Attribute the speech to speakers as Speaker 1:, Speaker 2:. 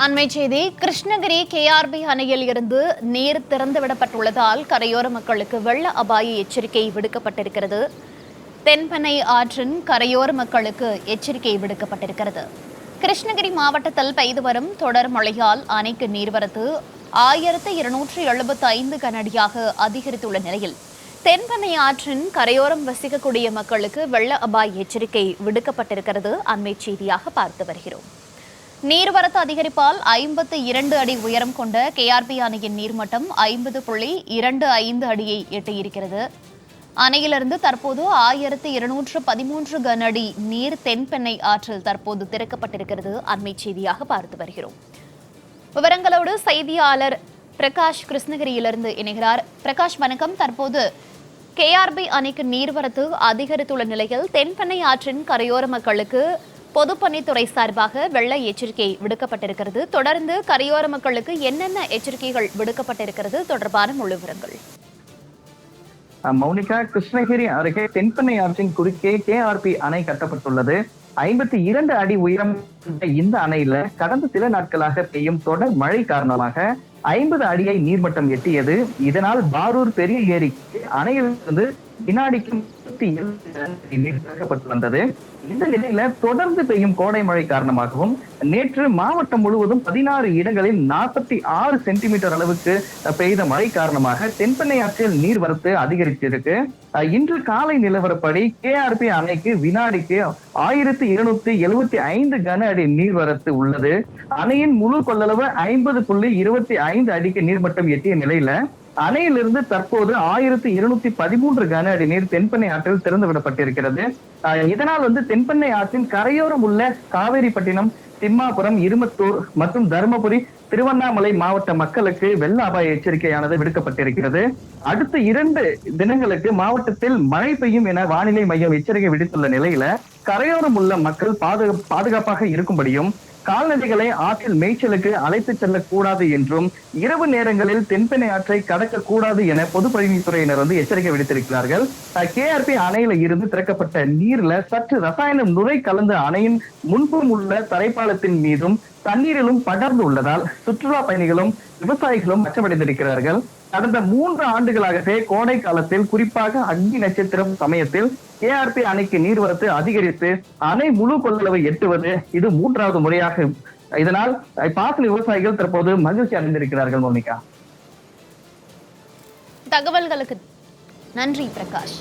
Speaker 1: அண்மை செய்தி கிருஷ்ணகிரி கேஆர்பி அணையில் இருந்து நீர் திறந்துவிடப்பட்டுள்ளதால் கரையோர மக்களுக்கு வெள்ள அபாய எச்சரிக்கை விடுக்கப்பட்டிருக்கிறது. தென்பெண்ணை ஆற்றின் கரையோர மக்களுக்கு எச்சரிக்கை விடுக்கப்பட்டிருக்கிறது. கிருஷ்ணகிரி மாவட்டத்தில் பெய்து வரும் தொடர் மழையால் அணைக்கு நீர்வரத்து 1275 கனஅடியாக அதிகரித்துள்ள நிலையில் தென்பெண்ணை ஆற்றின் கரையோரம் வசிக்கக்கூடிய மக்களுக்கு வெள்ள அபாய எச்சரிக்கை விடுக்கப்பட்டிருக்கிறது. அண்மை செய்தியாக பார்த்து வருகிறோம். நீர்வரத்து அதிகரிப்பால் 52 அடி உயரம் கொண்ட கேஆர்பி அணையின் நீர்மட்டம் 50.25 அடியை எட்டியிருக்கிறது. அணையிலிருந்து தற்போது 1213 கன அடி நீர் தென்பெண்ணை ஆற்றில் தற்போது திறக்கப்பட்டிருக்கிறது. அண்மை செய்தியாக பார்த்து வருகிறோம். விவரங்களோடு செய்தியாளர் பிரகாஷ் கிருஷ்ணகிரியிலிருந்து இணைகிறார். பிரகாஷ், வணக்கம். தற்போது கேஆர்பி அணைக்கு நீர்வரத்து அதிகரித்துள்ள நிலையில் தென்பெண்ணை ஆற்றின் கரையோர மக்களுக்கு பொதுப்பணித்துறை சார்பாக வெள்ள எச்சரிக்கை விடுக்கப்பட்டிருக்கிறது. தொடர்ந்து கரையோர மக்களுக்கு என்னென்ன எச்சரிக்கைகள் விடுக்கப்பட்டிருக்கிறது தொடர்பான முழு விவரங்கள்.
Speaker 2: மௌனிகா, கிருஷ்ணகிரி அருகே தென்பெண்ணை ஆற்றின் குறுக்கே கேஆர்பி அணை கட்டப்பட்டுள்ளது. 52 அடி உயரம் இந்த அணையில கடந்த சில நாட்களாக பெய்யும் தொடர் மழை காரணமாக 50 அடியை நீர்மட்டம் எட்டியது. இதனால் பாரூர் பெரிய ஏரிக்கு அணையிலிருந்து வினாடிக்கு நீர் திறக்கப்பட்டு வந்தது. இந்த நிலையில தொடர்ந்து பெய்யும் கோடை மழை காரணமாகவும் நேற்று மாவட்டம் முழுவதும் 16 இடங்களில் 46 சென்டிமீட்டர் அளவுக்கு பெய்த மழை காரணமாக தென்பெண்ணை ஆற்றில் நீர்வரத்து அதிகரித்திருக்கு. இன்று காலை நிலவரப்படி கேஆர்பி அணைக்கு வினாடிக்கு 1275 கன அடி நீர்வரத்து உள்ளது. அணையின் முழு கொள்ளளவு 50.25 அடிக்கு நீர்மட்டம் எட்டிய நிலையில அணையிலிருந்து தற்போது 1213 கன அடி நீர் தென்பெண்ணை ஆற்றில் திறந்து விடப்பட்டிருக்கிறது. இதனால் தென்பெண்ணை ஆற்றின் கரையோரம் உள்ள காவேரிப்பட்டினம், திம்மாபுரம், இருமத்தூர் மற்றும் தருமபுரி, திருவண்ணாமலை மாவட்ட மக்களுக்கு வெள்ள அபாய எச்சரிக்கையானது விடுக்கப்பட்டிருக்கிறது. அடுத்த 2 தினங்களுக்கு மாவட்டத்தில் மழை பெய்யும் என வானிலை மையம் எச்சரிக்கை விடுத்துள்ள நிலையில கரையோரம் உள்ள மக்கள் பாதுகாப்பாக இருக்கும்படியும் கால்நடைகளை ஆற்றில் மேய்ச்சலுக்கு அழைத்து செல்லக்கூடாது என்றும் இரவு நேரங்களில் தென்பெண்ணை ஆற்றை கடக்க கூடாது என பொதுப்பணித்துறையினர் எச்சரிக்கை விடுத்திருக்கிறார்கள். கேஆர்பி அணையில இருந்து திறக்கப்பட்ட நீர்ல சற்று ரசாயனம் நுரை கலந்த அணையின் முன்புறம் உள்ள தரைப்பாலத்தின் மீதும் தண்ணீரிலும் படர்ந்து உள்ளதால் சுற்றுலா பயணிகளும் விவசாயிகளும் அச்சமடைந்திருக்கிறார்கள். கடந்த 3 ஆண்டுகளாகவே கோடை காலத்தில் குறிப்பாக அக்னி நட்சத்திரம் சமயத்தில் கேஆர்பி அணைக்கு நீர்வரத்து அதிகரித்து அணை முழு கொள்ளளவை எட்டுவது இது 3வது முறையாகும். இதனால் பாசன விவசாயிகள் தற்போது மகிழ்ச்சி அடைந்திருக்கிறார்கள். மோனிகா,
Speaker 1: தகவல்களுக்கு நன்றி பிரகாஷ்.